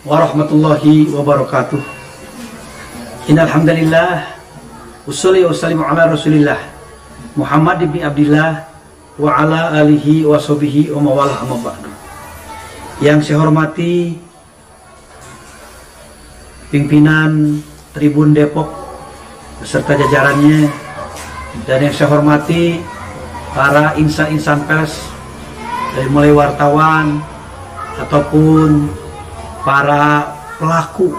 warahmatullahi wabarakatuh. Innal hamdalillah usholli wa sallimu ala Rasulillah Muhammad ibn Abdillah wa ala alihi wa sahbihi wa mawalah amma ba'du. Yang saya hormati pimpinan Tribun Depok beserta jajarannya, dan yang saya hormati para insan-insan pers, dari mulai wartawan ataupun para pelaku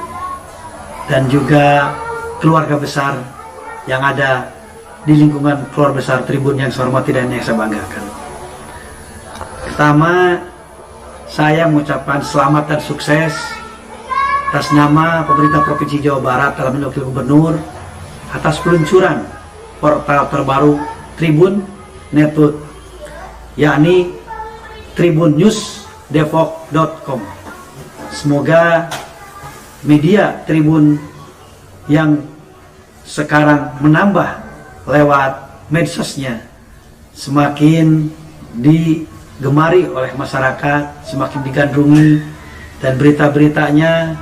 dan juga keluarga besar yang ada di lingkungan keluarga besar Tribun yang saya hormati dan yang saya banggakan. Pertama, saya mengucapkan selamat dan sukses atas nama pemerintah Provinsi Jawa Barat dalam Wakil Gubernur atas peluncuran portal terbaru Tribun Network, yakni tribunnews.depok.com. Semoga media Tribun yang sekarang menambah lewat medsosnya semakin digemari oleh masyarakat, semakin digandrungi, dan berita-beritanya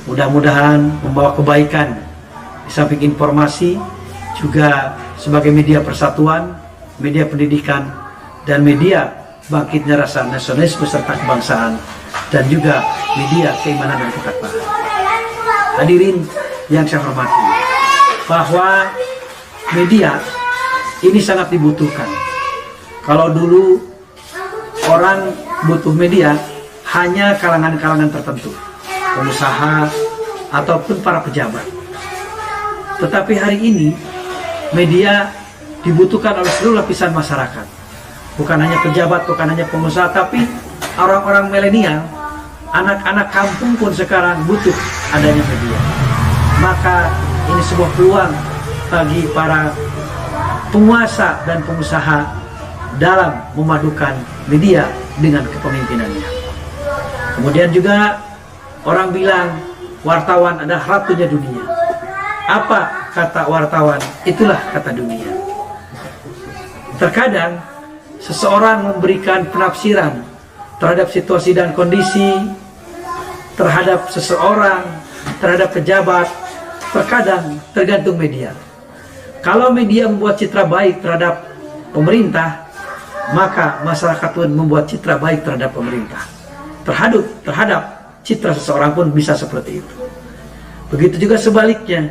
mudah-mudahan membawa kebaikan. Di samping informasi, juga sebagai media persatuan, media pendidikan, dan media bangkitnya rasa nasionalisme serta kebangsaan, dan juga media keimanan dan ketakwaan. Hadirin yang saya hormati, bahwa media ini sangat dibutuhkan. Kalau dulu orang butuh media hanya kalangan-kalangan tertentu, pengusaha ataupun para pejabat. Tetapi hari ini media dibutuhkan oleh seluruh lapisan masyarakat. Bukan hanya pejabat, bukan hanya pengusaha, tapi orang-orang milenial, anak-anak kampung pun sekarang butuh adanya media. Maka ini sebuah peluang bagi para penguasa dan pengusaha dalam memadukan media dengan kepemimpinannya. Kemudian juga orang bilang wartawan adalah ratunya dunia. Apa kata wartawan? Itulah kata dunia. Terkadang seseorang memberikan penafsiran terhadap situasi dan kondisi, terhadap seseorang, terhadap pejabat, terkadang tergantung media. Kalau media membuat citra baik terhadap pemerintah, maka masyarakat pun membuat citra baik terhadap pemerintah. Terhadap citra seseorang pun bisa seperti itu. Begitu juga sebaliknya,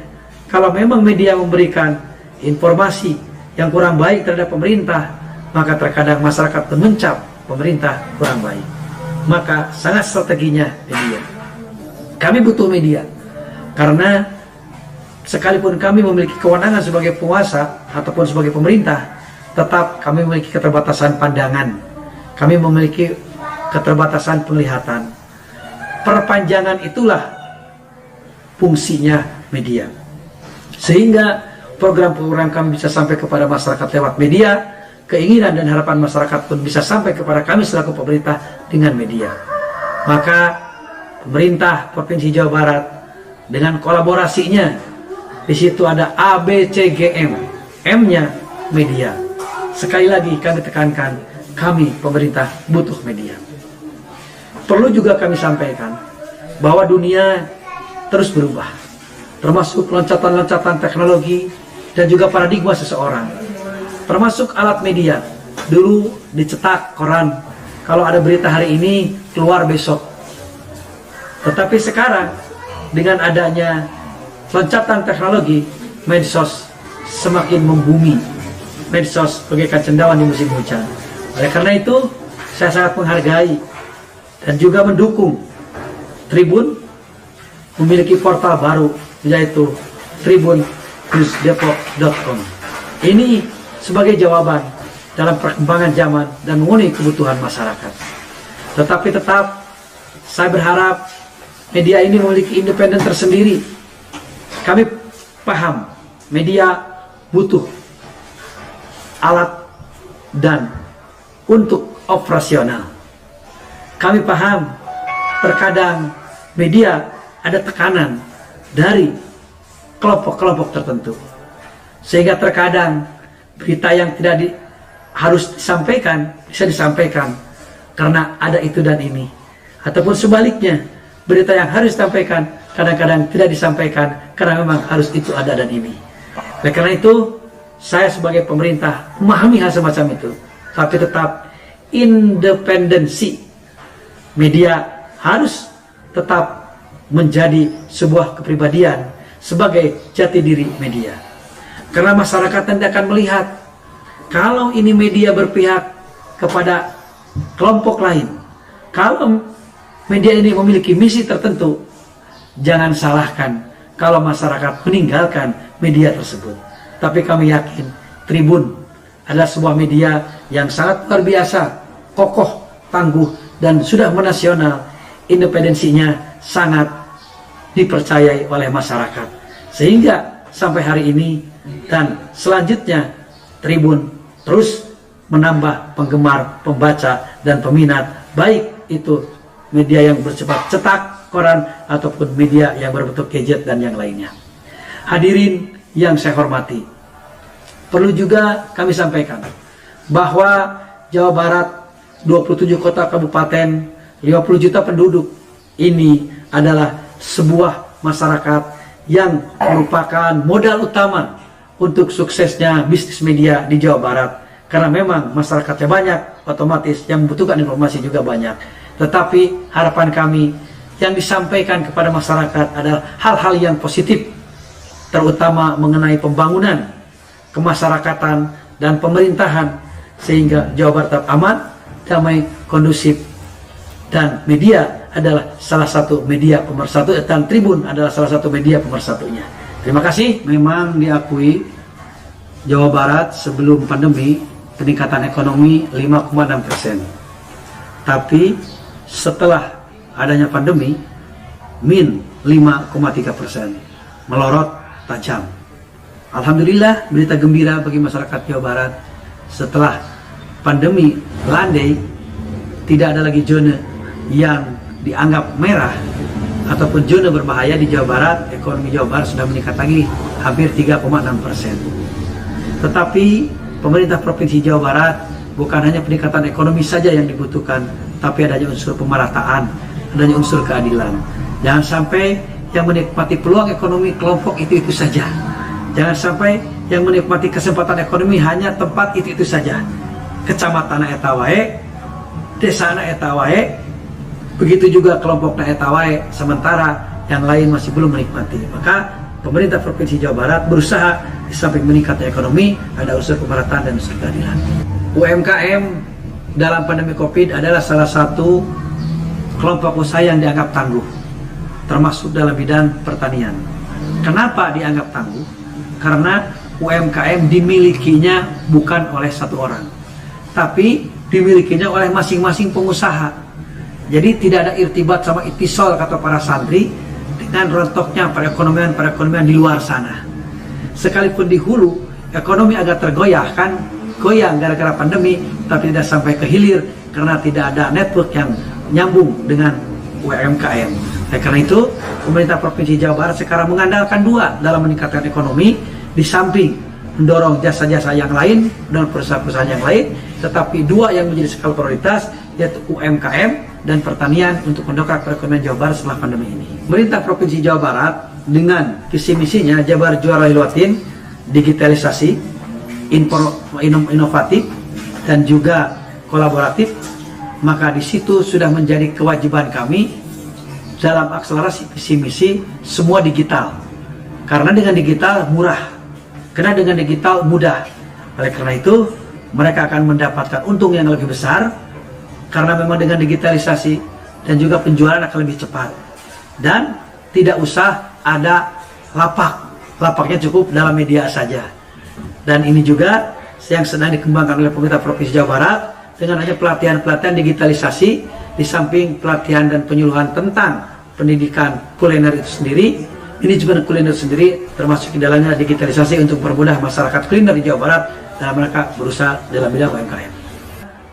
kalau memang media memberikan informasi yang kurang baik terhadap pemerintah, maka terkadang masyarakat mencap pemerintah kurang baik. Maka sangat strateginya media. Kami butuh media karena sekalipun kami memiliki kewenangan sebagai penguasa ataupun sebagai pemerintah, tetap kami memiliki keterbatasan pandangan, kami memiliki keterbatasan penglihatan. Perpanjangan itulah fungsinya media, sehingga program-program kami bisa sampai kepada masyarakat lewat media. Keinginan dan harapan masyarakat pun bisa sampai kepada kami selaku pemerintah dengan media. Maka pemerintah Provinsi Jawa Barat dengan kolaborasinya, di situ ada ABCGM, M-nya media. Sekali lagi kami tekankan, kami pemerintah butuh media. Perlu juga kami sampaikan bahwa dunia terus berubah, termasuk loncatan-loncatan teknologi dan juga paradigma seseorang, termasuk alat media. Dulu dicetak koran, kalau ada berita hari ini keluar besok. Tetapi sekarang dengan adanya loncatan teknologi, medsos semakin membumi. Medsos bagaikan cendawan di musim hujan. Oleh karena itu, saya sangat menghargai dan juga mendukung Tribun memiliki portal baru, yaitu tribunnews.depok.com. Ini sebagai jawaban dalam perkembangan zaman dan memenuhi kebutuhan masyarakat. Tetapi tetap saya berharap media ini memiliki independen tersendiri. Kami paham media butuh alat dan untuk operasional. Kami paham terkadang media ada tekanan dari kelompok-kelompok tertentu, sehingga terkadang berita yang tidak harus disampaikan bisa disampaikan karena ada itu dan ini, ataupun sebaliknya berita yang harus disampaikan kadang-kadang tidak disampaikan karena memang harus itu ada dan ini. Oleh karena itu, saya sebagai pemerintah memahami hal semacam itu, tapi tetap independensi media harus tetap menjadi sebuah kepribadian sebagai jati diri media. Karena masyarakat nanti akan melihat kalau ini media berpihak kepada kelompok lain, kalau media ini memiliki misi tertentu, jangan salahkan kalau masyarakat meninggalkan media tersebut. Tapi kami yakin Tribun adalah sebuah media yang sangat luar biasa, kokoh, tangguh, dan sudah menasional. Independensinya sangat dipercayai oleh masyarakat, sehingga sampai hari ini dan selanjutnya Tribun terus menambah penggemar, pembaca, dan peminat, baik itu media yang bersifat cetak, koran, ataupun media yang berbentuk gadget dan yang lainnya. Hadirin yang saya hormati, perlu juga kami sampaikan bahwa Jawa Barat, 27 kota kabupaten, 50 juta penduduk, ini adalah sebuah masyarakat yang merupakan modal utama untuk suksesnya bisnis media di Jawa Barat. Karena memang masyarakatnya banyak, otomatis yang membutuhkan informasi juga banyak. Tetapi harapan kami yang disampaikan kepada masyarakat adalah hal-hal yang positif, terutama mengenai pembangunan, kemasyarakatan, dan pemerintahan, sehingga Jawa Barat tetap aman, damai, kondusif, dan media adalah salah satu media pemersatu, dan Tribun adalah salah satu media pemersatunya. Terima kasih. Memang diakui Jawa Barat sebelum pandemi peningkatan ekonomi 5,6%. Tapi setelah adanya pandemi min 5,3%, melorot tajam. Alhamdulillah, berita gembira bagi masyarakat Jawa Barat. Setelah pandemi landai, tidak ada lagi zona yang dianggap merah ataupun zona berbahaya di Jawa Barat. Ekonomi Jawa Barat sudah meningkat lagi hampir 3,6%. Tetapi pemerintah Provinsi Jawa Barat bukan hanya peningkatan ekonomi saja yang dibutuhkan, tapi adanya unsur pemerataan, adanya unsur keadilan. Jangan sampai yang menikmati peluang ekonomi kelompok itu saja. Jangan sampai yang menikmati kesempatan ekonomi hanya tempat itu saja. Kecamatan eta wae, desa eta wae, begitu juga kelompok eta wae, sementara yang lain masih belum menikmati. Maka pemerintah Provinsi Jawa Barat berusaha di samping meningkatnya ekonomi, ada unsur pemerataan dan unsur keadilan. UMKM dalam pandemi Covid adalah salah satu kelompok usaha yang dianggap tangguh, termasuk dalam bidang pertanian. Kenapa dianggap tangguh? Karena UMKM dimilikinya bukan oleh satu orang, tapi dimilikinya oleh masing-masing pengusaha. Jadi tidak ada irtibat sama itisol kata para santri dengan rontoknya perekonomian di luar sana. Sekalipun di hulu ekonomi agak tergoyah, kan goyang gara-gara pandemi, tapi tidak sampai ke hilir karena tidak ada network yang nyambung dengan UMKM. Karena itu pemerintah Provinsi Jawa Barat sekarang mengandalkan dua dalam meningkatkan ekonomi, di samping mendorong jasa-jasa yang lain dan perusahaan-perusahaan yang lain, tetapi dua yang menjadi skala prioritas yaitu UMKM dan pertanian untuk mendongkrak perekonomian Jawa Barat setelah pandemi ini. Pemerintah Provinsi Jawa Barat dengan visi misinya Jabar Juara Hilwatin, digitalisasi, inovatif, dan juga kolaboratif, maka di situ sudah menjadi kewajiban kami dalam akselerasi visi misi semua digital. Karena dengan digital murah, karena dengan digital mudah. Oleh karena itu mereka akan mendapatkan untung yang lebih besar, karena memang dengan digitalisasi dan juga penjualan akan lebih cepat dan tidak usah ada lapaknya cukup dalam media saja. Dan ini juga yang sedang dikembangkan oleh pemerintah Provinsi Jawa Barat dengan adanya pelatihan digitalisasi, di samping pelatihan dan penyuluhan tentang pendidikan kuliner itu sendiri, manajemen kuliner sendiri, termasuk di dalamnya digitalisasi untuk mempermudah masyarakat kuliner di Jawa Barat dalam mereka berusaha dalam bidang UMKM.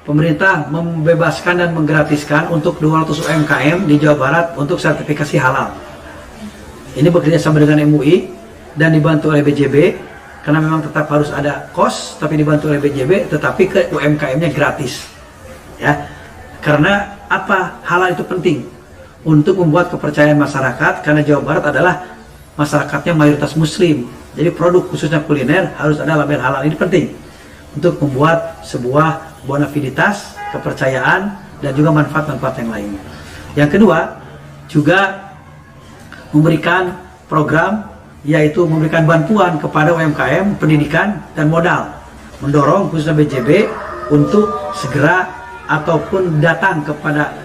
Pemerintah membebaskan dan menggratiskan untuk 200 UMKM di Jawa Barat untuk sertifikasi halal. Ini bekerja sama dengan MUI dan dibantu oleh BJB, karena memang tetap harus ada kos, tapi dibantu oleh BJB, tetapi ke UMKM-nya gratis. Ya, karena apa? Halal itu penting untuk membuat kepercayaan masyarakat, karena Jawa Barat adalah masyarakatnya mayoritas muslim. Jadi produk khususnya kuliner harus ada label halal. Ini penting untuk membuat sebuah bonafiditas, kepercayaan, dan juga manfaat-manfaat yang lain. Yang kedua, juga memberikan program, yaitu memberikan bantuan kepada UMKM, pendidikan, dan modal. Mendorong khususnya BJB untuk segera ataupun datang kepada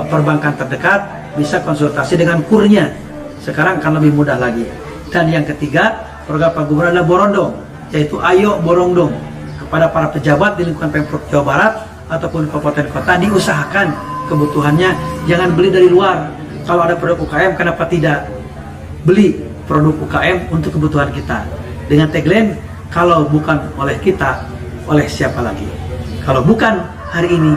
perbankan terdekat, bisa konsultasi dengan kurnya. Sekarang akan lebih mudah lagi. Dan yang ketiga, program Pak Gubernur adalah Borondong, yaitu Ayo Borondong, kepada para pejabat di lingkungan Pemprov Jawa Barat ataupun kabupaten kota, diusahakan kebutuhannya, jangan beli dari luar. Kalau ada produk UKM, kenapa tidak beli produk UKM untuk kebutuhan kita? Dengan tagline, kalau bukan oleh kita, oleh siapa lagi? Kalau bukan hari ini,